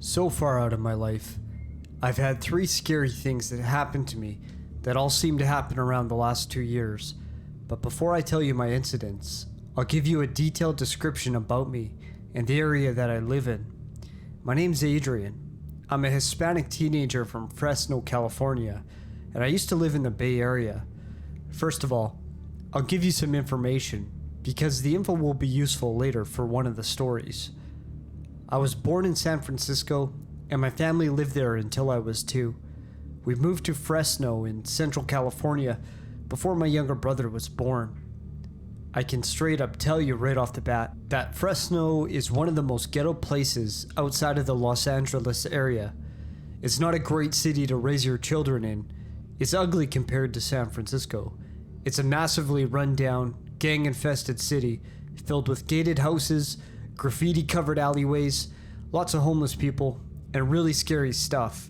So far out of my life, I've had 3 scary things that happened to me that all seem to happen around the last 2 years. But before I tell you my incidents, I'll give you a detailed description about me and the area that I live in. My name's Adrian. I'm a Hispanic teenager from Fresno, California, and I used to live in the Bay Area. First of all, I'll give you some information because the info will be useful later for one of the stories. I was born in San Francisco, and my family lived there until I was 2. We moved to Fresno in Central California before my younger brother was born. I can straight up tell you right off the bat that Fresno is one of the most ghetto places outside of the Los Angeles area. It's not a great city to raise your children in. It's ugly compared to San Francisco. It's a massively run-down, gang-infested city filled with gated houses, graffiti-covered alleyways, lots of homeless people, and really scary stuff.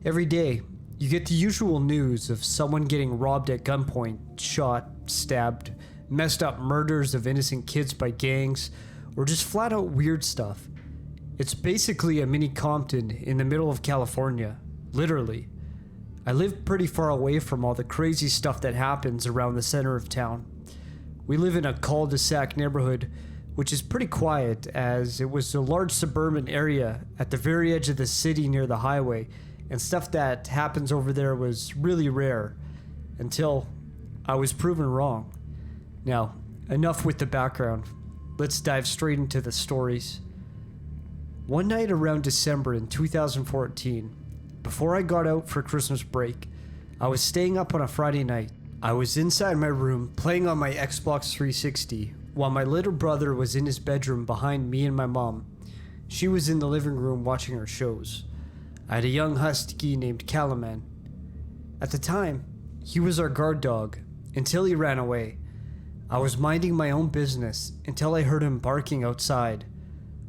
Every day, you get the usual news of someone getting robbed at gunpoint, shot, stabbed, messed up murders of innocent kids by gangs, or just flat out weird stuff. It's basically a mini Compton in the middle of California, literally. I live pretty far away from all the crazy stuff that happens around the center of town. We live in a cul-de-sac neighborhood, which is pretty quiet as it was a large suburban area at the very edge of the city near the highway, and stuff that happens over there was really rare, until I was proven wrong. Now, enough with the background. Let's dive straight into the stories. One night around December in 2014, before I got out for Christmas break, I was staying up on a Friday night. I was inside my room playing on my Xbox 360 while my little brother was in his bedroom behind me and my mom. She was in the living room watching her shows. I had a young husky named Calaman. At the time, he was our guard dog until he ran away. I was minding my own business until I heard him barking outside.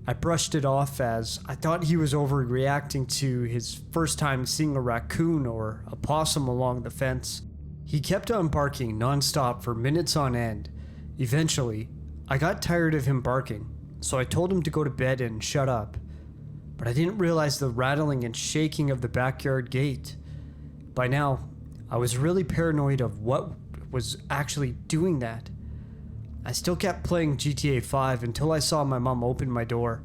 I brushed it off as I thought he was overreacting to his first time seeing a raccoon or a possum along the fence. He kept on barking non-stop for minutes on end. Eventually, I got tired of him barking, so I told him to go to bed and shut up. But I didn't realize the rattling and shaking of the backyard gate. By now, I was really paranoid of what was actually doing that. I still kept playing GTA 5 until I saw my mom open my door.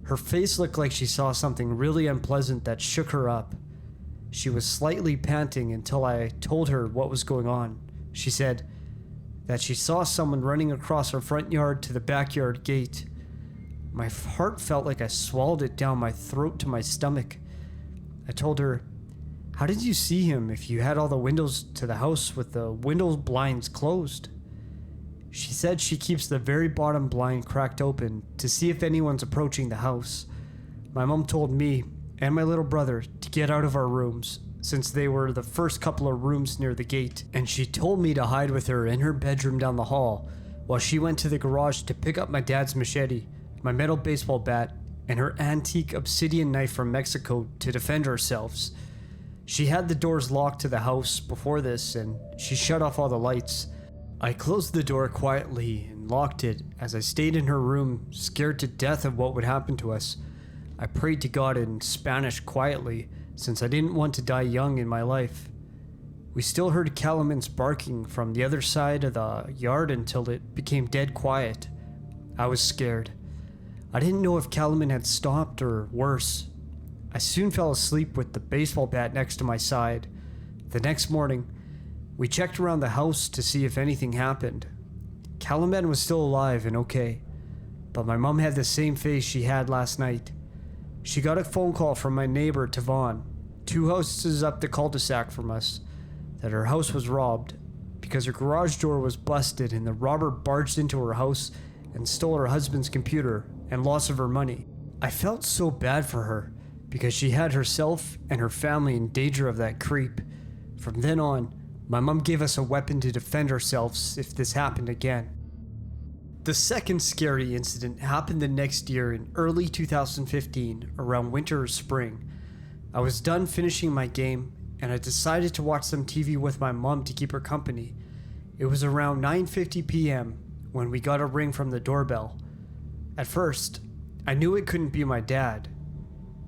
Her face looked like she saw something really unpleasant that shook her up. She was slightly panting until I told her what was going on. She said that she saw someone running across her front yard to the backyard gate. My heart felt like I swallowed it down my throat to my stomach. I told her, "How did you see him if you had all the windows to the house with the window blinds closed?" She said she keeps the very bottom blind cracked open to see if anyone's approaching the house. My mom told me and my little brother to get out of our rooms since they were the first couple of rooms near the gate, and she told me to hide with her in her bedroom down the hall while she went to the garage to pick up my dad's machete, my metal baseball bat, and her antique obsidian knife from Mexico to defend ourselves. She had the doors locked to the house before this, and she shut off all the lights. I closed the door quietly and locked it as I stayed in her room, scared to death of what would happen to us. I prayed to God in Spanish quietly, since I didn't want to die young in my life. We still heard Calaman's barking from the other side of the yard until it became dead quiet. I was scared. I didn't know if Calaman had stopped or worse. I soon fell asleep with the baseball bat next to my side. The next morning, we checked around the house to see if anything happened. Calaman was still alive and okay, but my mom had the same face she had last night. She got a phone call from my neighbor Tavon, 2 houses up the cul-de-sac from us, that her house was robbed because her garage door was busted and the robber barged into her house and stole her husband's computer and lots of her money. I felt so bad for her because she had herself and her family in danger of that creep. From then on, my mom gave us a weapon to defend ourselves if this happened again. The second scary incident happened the next year in early 2015, around winter or spring. I was done finishing my game, and I decided to watch some TV with my mom to keep her company. It was around 9:50 p.m. when we got a ring from the doorbell. At first, I knew it couldn't be my dad.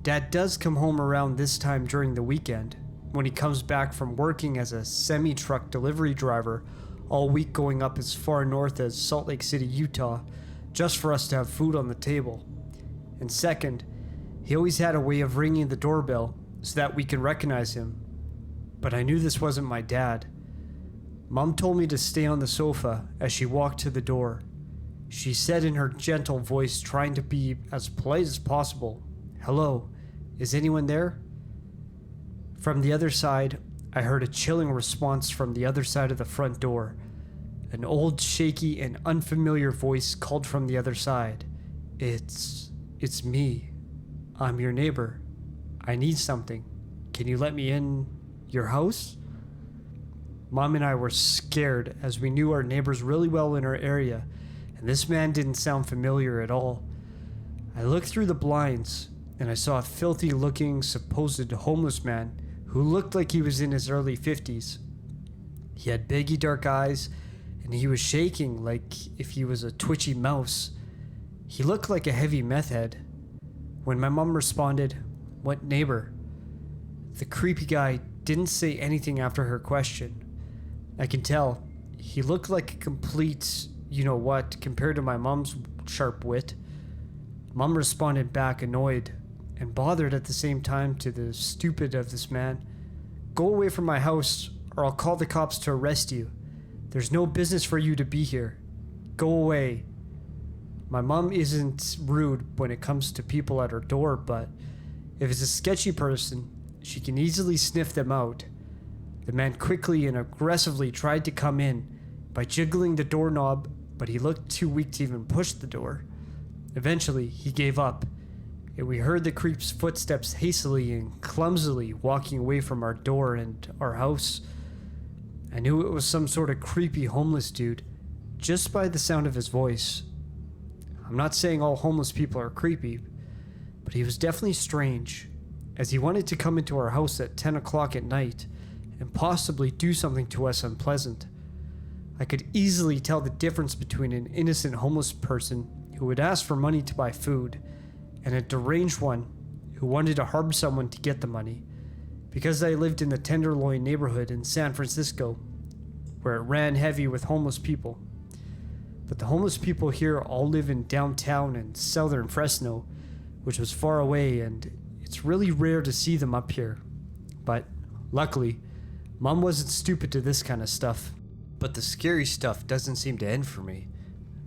Dad does come home around this time during the weekend, when he comes back from working as a semi-truck delivery driver all week, going up as far north as Salt Lake City, Utah, just for us to have food on the table. And second, he always had a way of ringing the doorbell so that we could recognize him. But I knew this wasn't my dad. Mom told me to stay on the sofa as she walked to the door. She said in her gentle voice, trying to be as polite as possible, "Hello, is anyone there?" From the other side, I heard a chilling response from the other side of the front door. An old, shaky, and unfamiliar voice called from the other side. It's me. I'm your neighbor. I need something. Can you let me in your house?" Mom and I were scared, as we knew our neighbors really well in our area, and this man didn't sound familiar at all. I looked through the blinds, and I saw a filthy-looking, supposed homeless man who looked like he was in his early 50s. He had baggy dark eyes, and he was shaking like if he was a twitchy mouse. He looked like a heavy meth head. When my mom responded, "What neighbor?" the creepy guy didn't say anything after her question. I can tell. He looked like a complete you-know-what compared to my mom's sharp wit. Mom responded back, annoyed and bothered at the same time, to the stupid of this man. "Go away from my house, or I'll call the cops to arrest you. There's no business for you to be here. Go away." My mom isn't rude when it comes to people at her door, but if it's a sketchy person, she can easily sniff them out. The man quickly and aggressively tried to come in by jiggling the doorknob, but he looked too weak to even push the door. Eventually, he gave up, and we heard the creep's footsteps hastily and clumsily walking away from our door and our house. I knew it was some sort of creepy homeless dude just by the sound of his voice. I'm not saying all homeless people are creepy, but he was definitely strange, as he wanted to come into our house at 10 o'clock at night and possibly do something to us unpleasant. I could easily tell the difference between an innocent homeless person who would ask for money to buy food and a deranged one who wanted to harm someone to get the money, because I lived in the Tenderloin neighborhood in San Francisco, where it ran heavy with homeless people. But the homeless people here all live in downtown and southern Fresno, which was far away, and it's really rare to see them up here. But luckily, Mom wasn't stupid to this kind of stuff. But the scary stuff doesn't seem to end for me.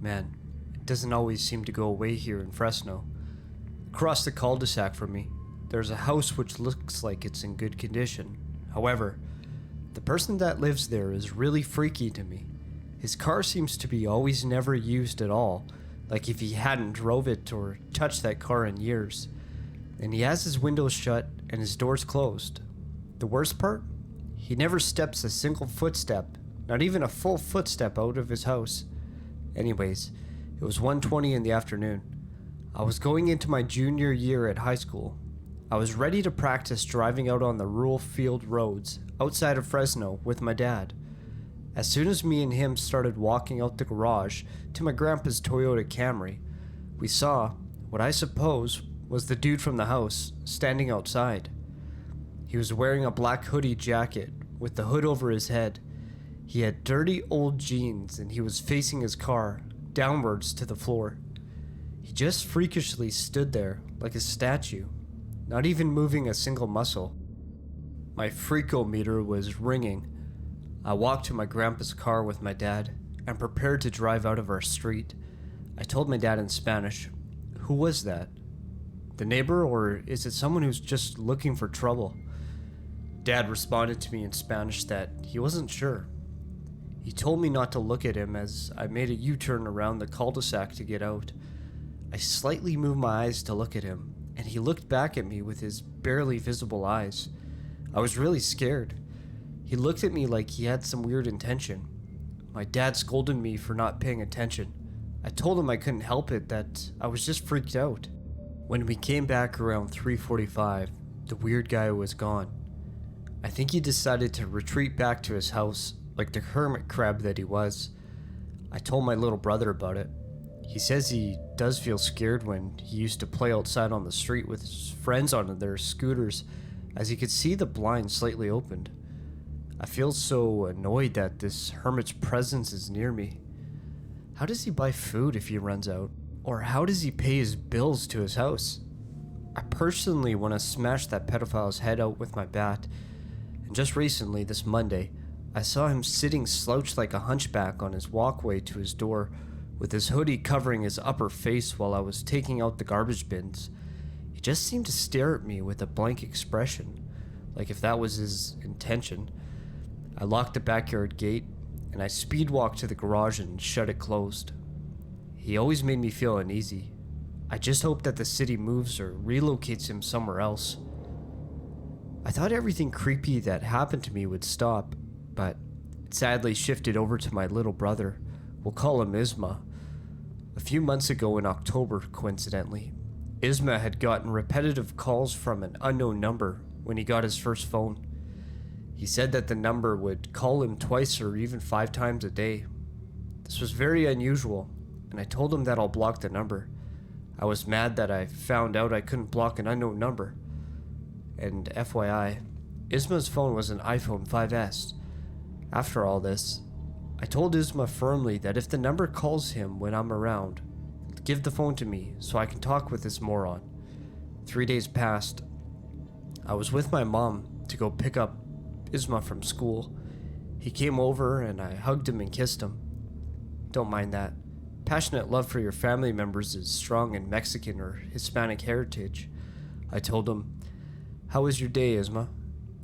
Man, it doesn't always seem to go away here in Fresno. Across the cul-de-sac from me, there's a house which looks like it's in good condition. However, the person that lives there is really freaky to me. His car seems to be always never used at all, like if he hadn't drove it or touched that car in years. And he has his windows shut and his doors closed. The worst part? He never steps a single footstep, not even a full footstep out of his house. Anyways, it was 1:20 in the afternoon. I was going into my junior year at high school. I was ready to practice driving out on the rural field roads outside of Fresno with my dad. As soon as me and him started walking out the garage to my grandpa's Toyota Camry, we saw what I suppose was the dude from the house standing outside. He was wearing a black hoodie jacket with the hood over his head. He had dirty old jeans, and he was facing his car downwards to the floor. He just freakishly stood there like a statue, not even moving a single muscle. My freakometer was ringing. I walked to my grandpa's car with my dad and prepared to drive out of our street. I told my dad in Spanish, "Who was that? The neighbor, or is it someone who's just looking for trouble?" Dad responded to me in Spanish that he wasn't sure. He told me not to look at him as I made a U-turn around the cul-de-sac to get out. I slightly moved my eyes to look at him, and he looked back at me with his barely visible eyes. I was really scared. He looked at me like he had some weird intention. My dad scolded me for not paying attention. I told him I couldn't help it, that I was just freaked out. When we came back around 3:45, the weird guy was gone. I think he decided to retreat back to his house like the hermit crab that he was. I told my little brother about it. He says he does feel scared when he used to play outside on the street with his friends on their scooters, as he could see the blind slightly opened. I feel so annoyed that this hermit's presence is near me. How does he buy food if he runs out? Or how does he pay his bills to his house? I personally want to smash that pedophile's head out with my bat, and just recently, this Monday, I saw him sitting slouched like a hunchback on his walkway to his door, with his hoodie covering his upper face while I was taking out the garbage bins. He just seemed to stare at me with a blank expression, like if that was his intention. I locked the backyard gate, and I speed walked to the garage and shut it closed. He always made me feel uneasy. I just hope that the city moves or relocates him somewhere else. I thought everything creepy that happened to me would stop, but it sadly shifted over to my little brother. We'll call him Isma. A few months ago in October, coincidentally, Isma had gotten repetitive calls from an unknown number when he got his first phone. He said that the number would call him twice or even 5 times a day. This was very unusual, and I told him that I'll block the number. I was mad that I found out I couldn't block an unknown number. And FYI, Isma's phone was an iPhone 5S. After all this, I told Isma firmly that if the number calls him when I'm around, give the phone to me so I can talk with this moron. 3 days passed. I was with my mom to go pick up Isma from school. He came over and I hugged him and kissed him. Don't mind that. Passionate love for your family members is strong in Mexican or Hispanic heritage. I told him, "How was your day, Isma?"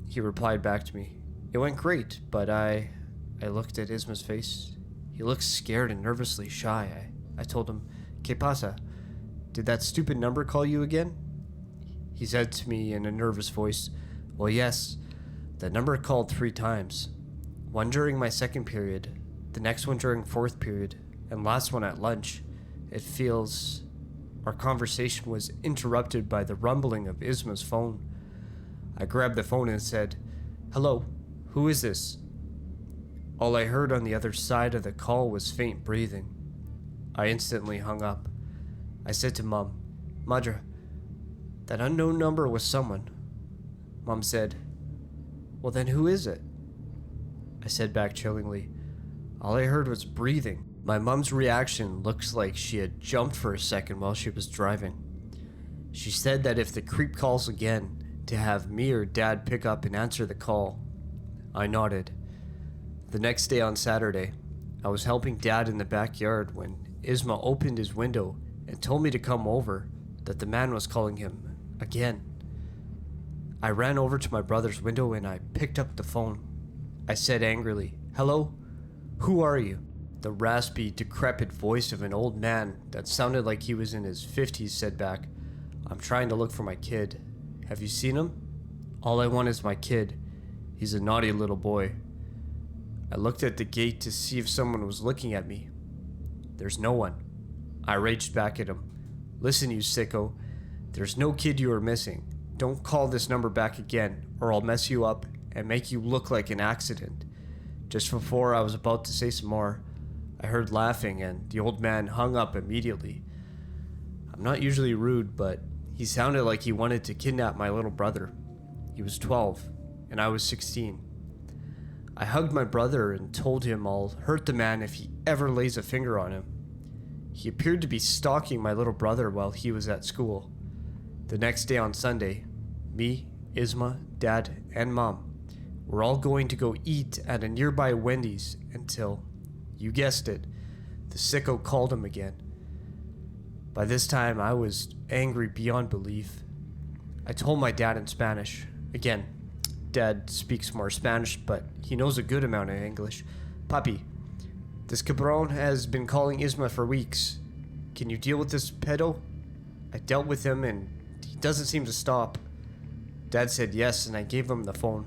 He replied back to me, "It went great, but I looked at Isma's face. He looked scared and nervously shy. I told him, "¿Qué pasa? Did that stupid number call you again?" He said to me in a nervous voice, "Well, yes. The number called 3 times. One during my second period, the next one during 4th period, and last one at lunch. It feels..." Our conversation was interrupted by the rumbling of Isma's phone. I grabbed the phone and said, "Hello, who is this?" All I heard on the other side of the call was faint breathing. I instantly hung up. I said to Mom, "Madre, that unknown number was someone." Mom said, "Well then who is it?" I said back chillingly, "All I heard was breathing." My mom's reaction looks like she had jumped for a second while she was driving. She said that if the creep calls again, to have me or Dad pick up and answer the call. I nodded. The next day on Saturday, I was helping Dad in the backyard when Isma opened his window and told me to come over, that the man was calling him again. I ran over to my brother's window and I picked up the phone. I said angrily, "Hello? Who are you?" The raspy, decrepit voice of an old man that sounded like he was in his 50s said back, "I'm trying to look for my kid. Have you seen him? All I want is my kid. He's a naughty little boy." I looked at the gate to see if someone was looking at me. There's no one. I raged back at him. "Listen, you sicko. There's no kid you are missing. Don't call this number back again, or I'll mess you up and make you look like an accident." Just before I was about to say some more, I heard laughing and the old man hung up immediately. I'm not usually rude, but he sounded like he wanted to kidnap my little brother. He was 12, and I was 16. I hugged my brother and told him I'll hurt the man if he ever lays a finger on him. He appeared to be stalking my little brother while he was at school. The next day on Sunday, me, Isma, Dad, and Mom were all going to go eat at a nearby Wendy's until, you guessed it, the sicko called him again. By this time, I was angry beyond belief. I told my dad in Spanish. Again, Dad speaks more Spanish, but he knows a good amount of English. "Papi, this cabron has been calling Isma for weeks. Can you deal with this pedo? I dealt with him and he doesn't seem to stop." Dad said yes, and I gave him the phone.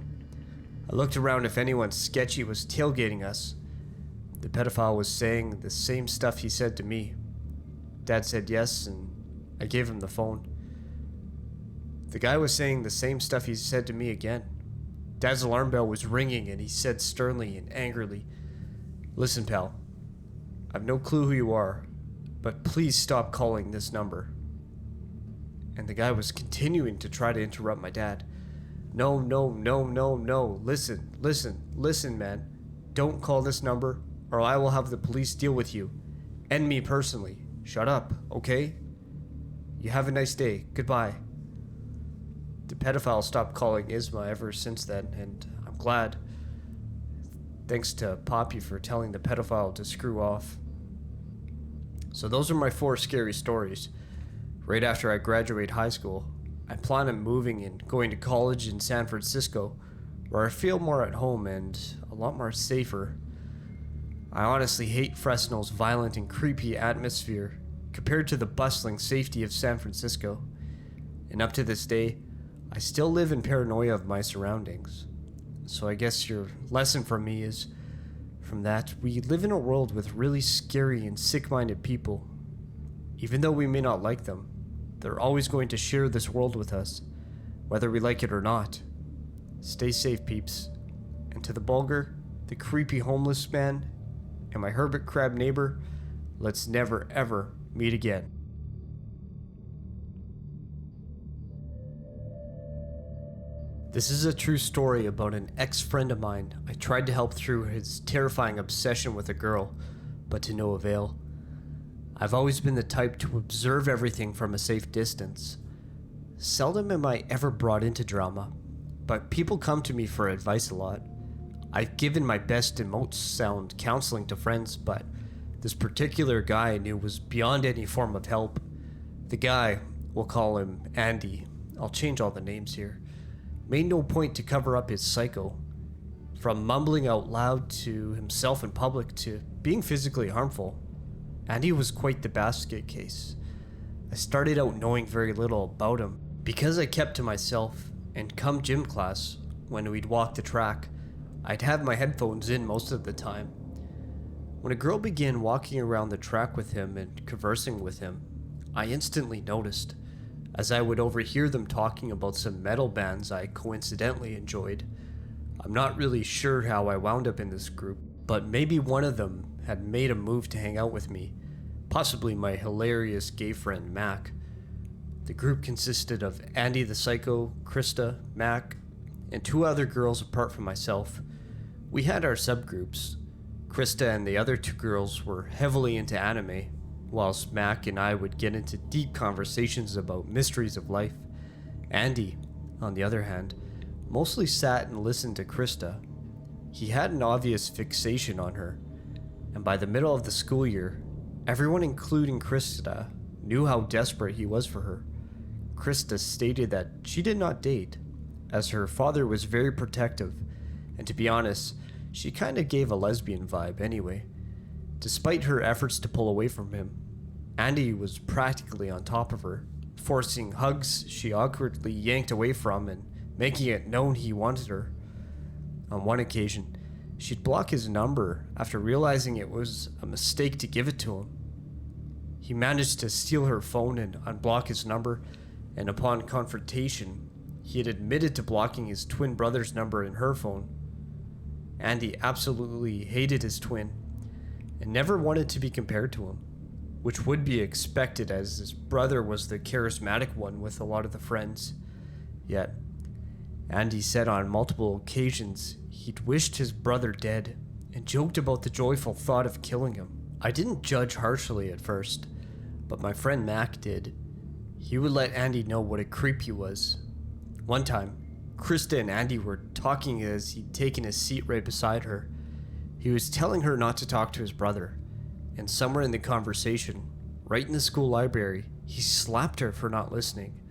I looked around if anyone sketchy was tailgating us. The pedophile was saying the same stuff he said to me. Dad said yes, and I gave him the phone. The guy was saying the same stuff he said to me again. Dad's alarm bell was ringing, and he said sternly and angrily, "Listen, pal, I've no clue who you are, but please stop calling this number." And the guy was continuing to try to interrupt my dad. "No, no, no, no, no. Listen, man. Don't call this number, or I will have the police deal with you. And me personally. Shut up, okay? You have a nice day. Goodbye." The pedophile stopped calling Isma ever since then, and I'm glad. Thanks to Poppy for telling the pedophile to screw off. So those are my 4 scary stories. Right after I graduate high school, I plan on moving and going to college in San Francisco, where I feel more at home and a lot more safer. I honestly hate Fresno's violent and creepy atmosphere compared to the bustling safety of San Francisco. And up to this day, I still live in paranoia of my surroundings. So I guess your lesson from me is, from that, we live in a world with really scary and sick-minded people. Even though we may not like them, they're always going to share this world with us, whether we like it or not. Stay safe, peeps. And to the Bulgar, the creepy homeless man, and my hermit crab neighbor, let's never ever meet again. This is a true story about an ex-friend of mine I tried to help through his terrifying obsession with a girl, but to no avail. I've always been the type to observe everything from a safe distance. Seldom am I ever brought into drama, but people come to me for advice a lot. I've given my best and most sound counseling to friends, but this particular guy I knew was beyond any form of help. The guy, we'll call him Andy, I'll change all the names here, made no point to cover up his psycho. From mumbling out loud to himself in public to being physically harmful, Andy was quite the basket case. I started out knowing very little about him because I kept to myself, and come gym class, when we'd walk the track, I'd have my headphones in most of the time. When a girl began walking around the track with him and conversing with him, I instantly noticed, as I would overhear them talking about some metal bands I coincidentally enjoyed. I'm not really sure how I wound up in this group, but maybe one of them had made a move to hang out with me, possibly my hilarious gay friend Mac. The group consisted of Andy the Psycho, Krista, Mac, and 2 other girls apart from myself. We had our subgroups. Krista and the other 2 girls were heavily into anime, whilst Mac and I would get into deep conversations about mysteries of life. Andy, on the other hand, mostly sat and listened to Krista. He had an obvious fixation on her, and by the middle of the school year, everyone including Krista knew how desperate he was for her. Krista stated that she did not date, as her father was very protective, and to be honest, she kinda gave a lesbian vibe anyway. Despite her efforts to pull away from him, Andy was practically on top of her, forcing hugs she awkwardly yanked away from and making it known he wanted her. On one occasion, she'd block his number after realizing it was a mistake to give it to him. He managed to steal her phone and unblock his number, and upon confrontation, he had admitted to blocking his twin brother's number in her phone. Andy absolutely hated his twin and never wanted to be compared to him, which would be expected as his brother was the charismatic one with a lot of the friends. Yet, Andy said on multiple occasions he'd wished his brother dead and joked about the joyful thought of killing him. I didn't judge harshly at first, but my friend Mac did. He would let Andy know what a creep he was. One time, Krista and Andy were talking as he'd taken a seat right beside her. He was telling her not to talk to his brother, and somewhere in the conversation, right in the school library, he slapped her for not listening.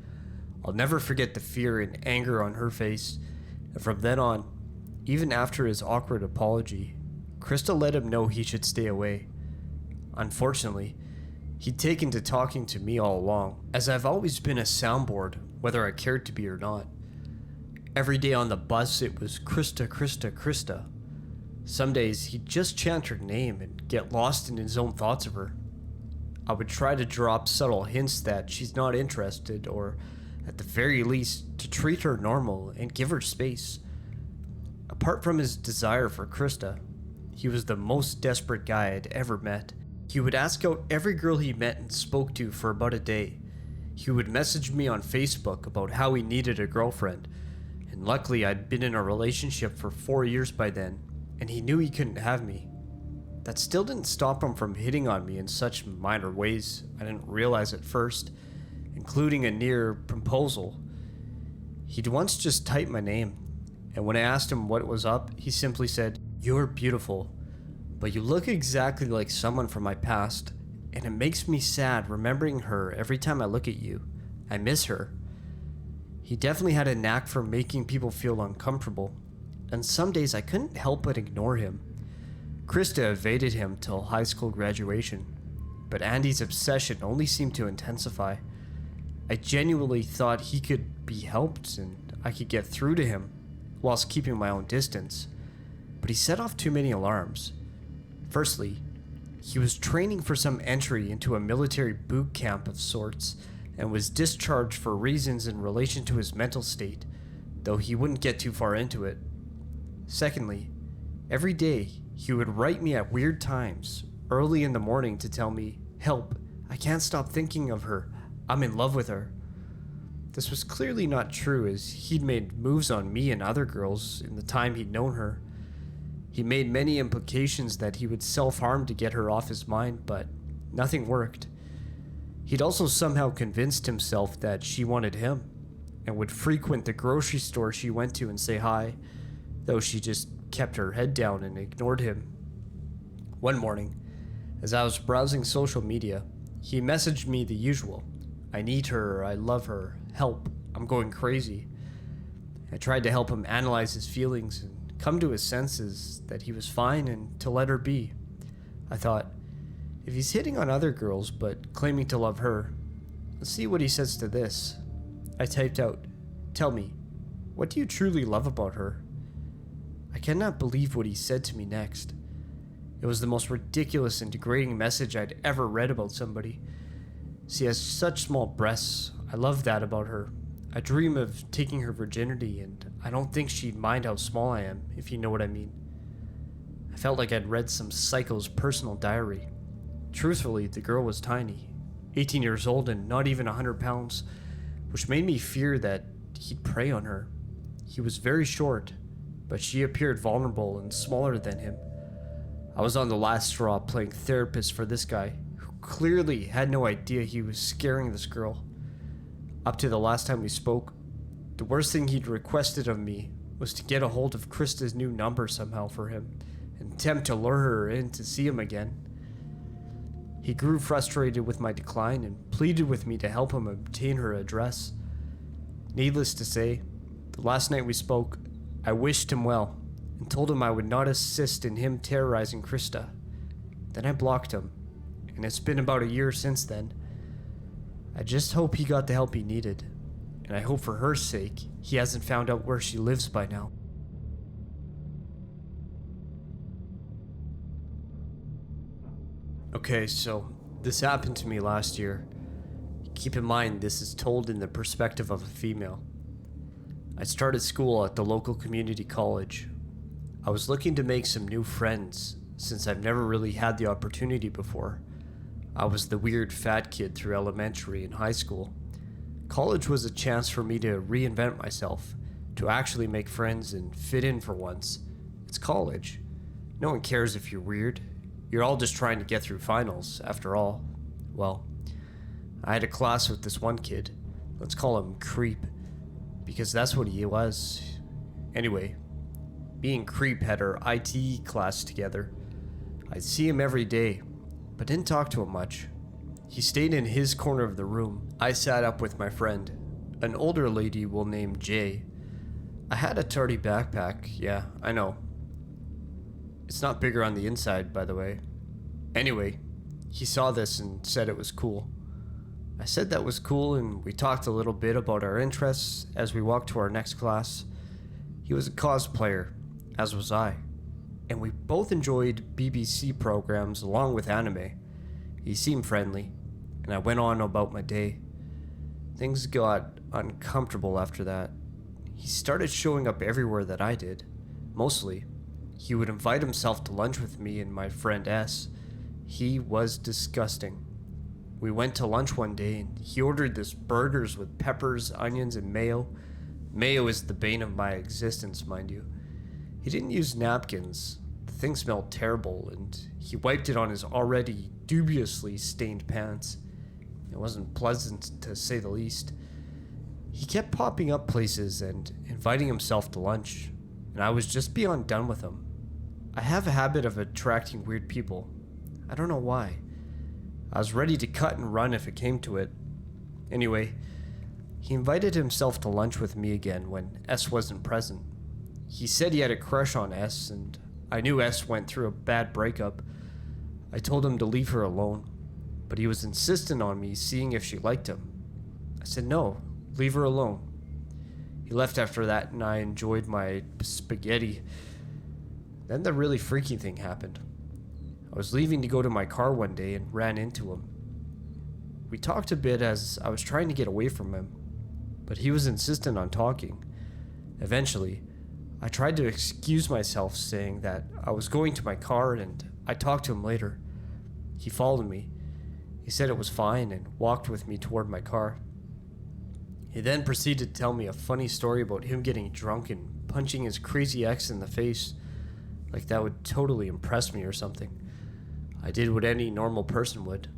I'll never forget the fear and anger on her face, and from then on, even after his awkward apology, Krista let him know he should stay away. Unfortunately, he'd taken to talking to me all along, as I've always been a soundboard, whether I cared to be or not. Every day on the bus, it was Krista, Krista, Krista. Some days, he'd just chant her name and get lost in his own thoughts of her. I would try to drop subtle hints that she's not interested, or at the very least, to treat her normal and give her space. Apart from his desire for Krista, he was the most desperate guy I'd ever met. He would ask out every girl he met and spoke to for about a day. He would message me on Facebook about how he needed a girlfriend, and luckily I'd been in a relationship for 4 years by then, and he knew he couldn't have me. That still didn't stop him from hitting on me in such minor ways I didn't realize at first, including a near proposal. He'd once just typed my name, and when I asked him what was up, he simply said, "You're beautiful, but you look exactly like someone from my past, and it makes me sad remembering her every time I look at you. I miss her." He definitely had a knack for making people feel uncomfortable, and some days I couldn't help but ignore him. Krista evaded him till high school graduation, but Andy's obsession only seemed to intensify. I genuinely thought he could be helped and I could get through to him whilst keeping my own distance, but he set off too many alarms. Firstly, he was training for some entry into a military boot camp of sorts and was discharged for reasons in relation to his mental state, though he wouldn't get too far into it. Secondly, every day he would write me at weird times, early in the morning, to tell me, "Help, I can't stop thinking of her, I'm in love with her." This was clearly not true, as he'd made moves on me and other girls in the time he'd known her. He made many implications that he would self-harm to get her off his mind, but nothing worked. He'd also somehow convinced himself that she wanted him, and would frequent the grocery store she went to and say hi, though she just kept her head down and ignored him. One morning, as I was browsing social media, he messaged me the usual, "I need her, I love her, help, I'm going crazy." I tried to help him analyze his feelings and come to his senses that he was fine and to let her be. I thought, if he's hitting on other girls but claiming to love her, let's see what he says to this. I typed out, "Tell me, what do you truly love about her?" I cannot believe what he said to me next. It was the most ridiculous and degrading message I'd ever read about somebody. She has such small breasts. I love that about her. I dream of taking her virginity, and I don't think she'd mind how small I am, if you know what I mean. I felt like I'd read some psycho's personal diary. Truthfully, the girl was tiny, 18 years old and not even 100 pounds, which made me fear that he'd prey on her. He was very short, but she appeared vulnerable and smaller than him. I was on the last straw playing therapist for this guy, who clearly had no idea he was scaring this girl. Up to the last time we spoke, the worst thing he'd requested of me was to get a hold of Krista's new number somehow for him and attempt to lure her in to see him again. He grew frustrated with my decline and pleaded with me to help him obtain her address. Needless to say, the last night we spoke, I wished him well and told him I would not assist in him terrorizing Krista. Then I blocked him, and it's been about a year since then. I just hope he got the help he needed, and I hope for her sake he hasn't found out where she lives by now. Okay, so this happened to me last year. Keep in mind, this is told in the perspective of a female. I started school at the local community college. I was looking to make some new friends, since I've never really had the opportunity before. I was the weird fat kid through elementary and high school. College was a chance for me to reinvent myself, to actually make friends and fit in for once. It's college. No one cares if you're weird. You're all just trying to get through finals, after all. Well, I had a class with this one kid. Let's call him Creep, because that's what he was. Anyway, me and Creep had our IT class together. I'd see him every day, but didn't talk to him much. He stayed in his corner of the room. I sat up with my friend, an older lady we'll name Jay. I had a tardy backpack, yeah, I know. It's not bigger on the inside, by the way. Anyway, he saw this and said it was cool. I said that was cool, and we talked a little bit about our interests as we walked to our next class. He was a cosplayer, as was I, and we both enjoyed BBC programs along with anime. He seemed friendly, and I went on about my day. Things got uncomfortable after that. He started showing up everywhere that I did. Mostly, he would invite himself to lunch with me and my friend S. He was disgusting. We went to lunch one day and he ordered this burgers with peppers, onions, and mayo. Mayo is the bane of my existence, mind you. He didn't use napkins. The thing smelled terrible, and he wiped it on his already dubiously stained pants. It wasn't pleasant, to say the least. He kept popping up places and inviting himself to lunch, and I was just beyond done with him. I have a habit of attracting weird people. I don't know why. I was ready to cut and run if it came to it. Anyway, he invited himself to lunch with me again when S wasn't present. He said he had a crush on S, and I knew S went through a bad breakup. I told him to leave her alone, but he was insistent on me seeing if she liked him. I said no, leave her alone. He left after that, and I enjoyed my spaghetti. Then the really freaky thing happened. I was leaving to go to my car one day and ran into him. We talked a bit as I was trying to get away from him, but he was insistent on talking. Eventually, I tried to excuse myself, saying that I was going to my car and I'd talk to him later. He followed me. He said it was fine and walked with me toward my car. He then proceeded to tell me a funny story about him getting drunk and punching his crazy ex in the face, like that would totally impress me or something. I did what any normal person would.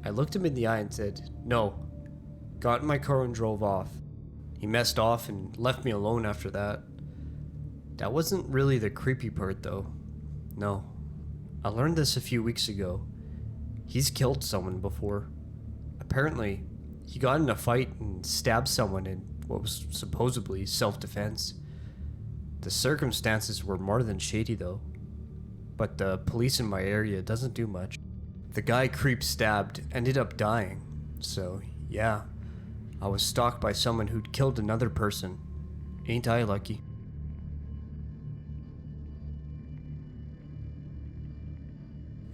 I looked him in the eye and said, no, got in my car and drove off. He messed off and left me alone after that. That wasn't really the creepy part though. No, I learned this a few weeks ago. He's killed someone before. Apparently, he got in a fight and stabbed someone in what was supposedly self-defense. The circumstances were more than shady though. But the police in my area doesn't do much. The guy creep stabbed ended up dying. So, yeah, I was stalked by someone who'd killed another person. Ain't I lucky?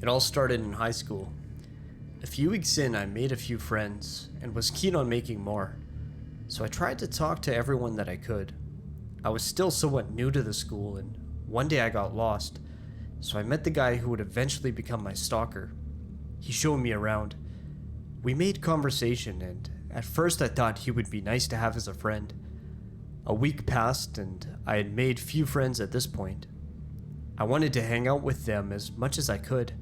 It all started in high school. A few weeks in, I made a few friends and was keen on making more. So I tried to talk to everyone that I could. I was still somewhat new to the school, and one day I got lost. So I met the guy who would eventually become my stalker. He showed me around. We made conversation, and at first I thought he would be nice to have as a friend. A week passed, and I had made few friends at this point. I wanted to hang out with them as much as I could.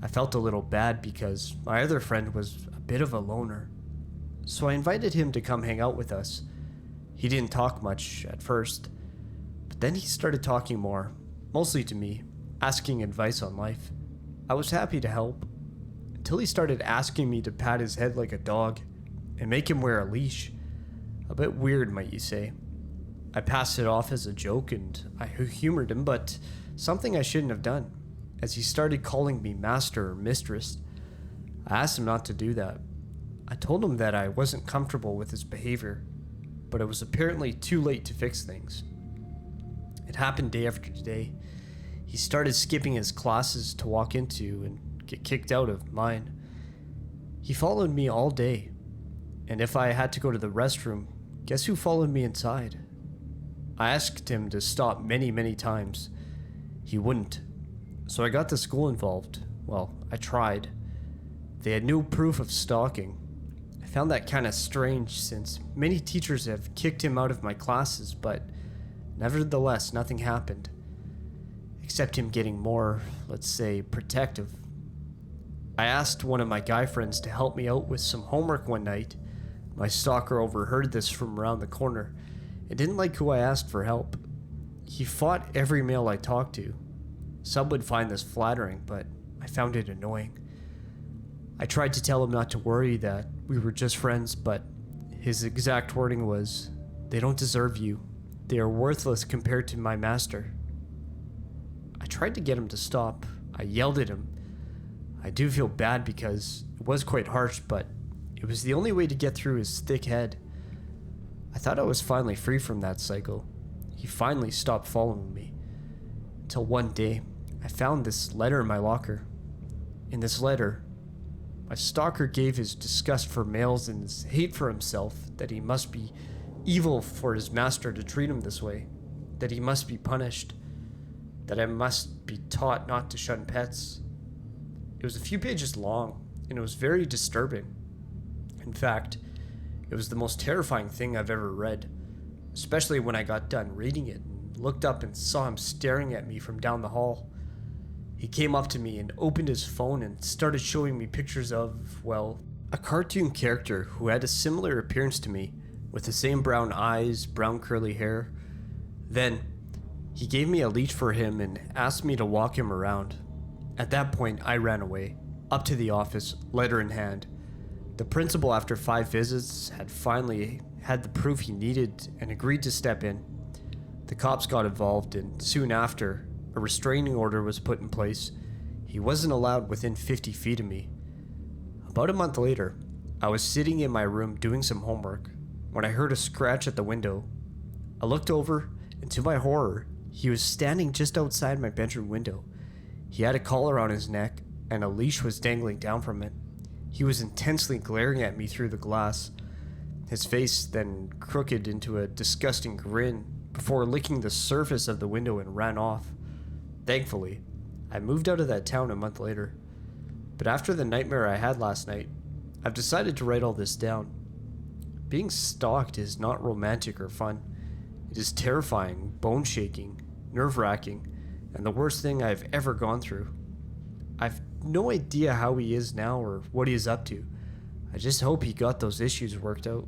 I felt a little bad because my other friend was a bit of a loner. So I invited him to come hang out with us. He didn't talk much at first, but then he started talking more, mostly to me, asking advice on life. I was happy to help, until he started asking me to pat his head like a dog and make him wear a leash. A bit weird, might you say. I passed it off as a joke and I humored him, but something I shouldn't have done, as he started calling me master or mistress. I asked him not to do that. I told him that I wasn't comfortable with his behavior, but it was apparently too late to fix things. It happened day after day. He started skipping his classes to walk into and get kicked out of mine. He followed me all day, and if I had to go to the restroom, guess who followed me inside? I asked him to stop many times. He wouldn't, so I got the school involved. Well, I tried. They had no proof of stalking. I found that kind of strange since many teachers have kicked him out of my classes, but nevertheless, nothing happened. Except him getting more, let's say, protective. I asked one of my guy friends to help me out with some homework one night. My stalker overheard this from around the corner and didn't like who I asked for help. He fought every male I talked to. Some would find this flattering, but I found it annoying. I tried to tell him not to worry, that we were just friends, but his exact wording was, "They don't deserve you. They are worthless compared to my master." I tried to get him to stop. I yelled at him. I do feel bad because it was quite harsh, but it was the only way to get through his thick head. I thought I was finally free from that cycle. He finally stopped following me. Until one day, I found this letter in my locker. In this letter, my stalker gave his disgust for males and his hate for himself, that he must be evil for his master to treat him this way, that he must be punished, that I must be taught not to shun pets. It was a few pages long, and it was very disturbing. In fact, it was the most terrifying thing I've ever read, especially when I got done reading it and looked up and saw him staring at me from down the hall. He came up to me and opened his phone and started showing me pictures of, well, a cartoon character who had a similar appearance to me, with the same brown eyes, brown curly hair. Then, he gave me a leash for him and asked me to walk him around. At that point, I ran away, up to the office, letter in hand. The principal, after 5 visits, had finally had the proof he needed and agreed to step in. The cops got involved, and soon after, a restraining order was put in place. He wasn't allowed within 50 feet of me. About a month later, I was sitting in my room doing some homework when I heard a scratch at the window. I looked over, and to my horror, he was standing just outside my bedroom window. He had a collar on his neck, and a leash was dangling down from it. He was intensely glaring at me through the glass, his face then crooked into a disgusting grin before licking the surface of the window and ran off. Thankfully, I moved out of that town a month later. But after the nightmare I had last night, I've decided to write all this down. Being stalked is not romantic or fun. It is terrifying, bone-shaking, nerve-wracking, and the worst thing I've ever gone through. I've no idea how he is now or what he is up to. I just hope he got those issues worked out.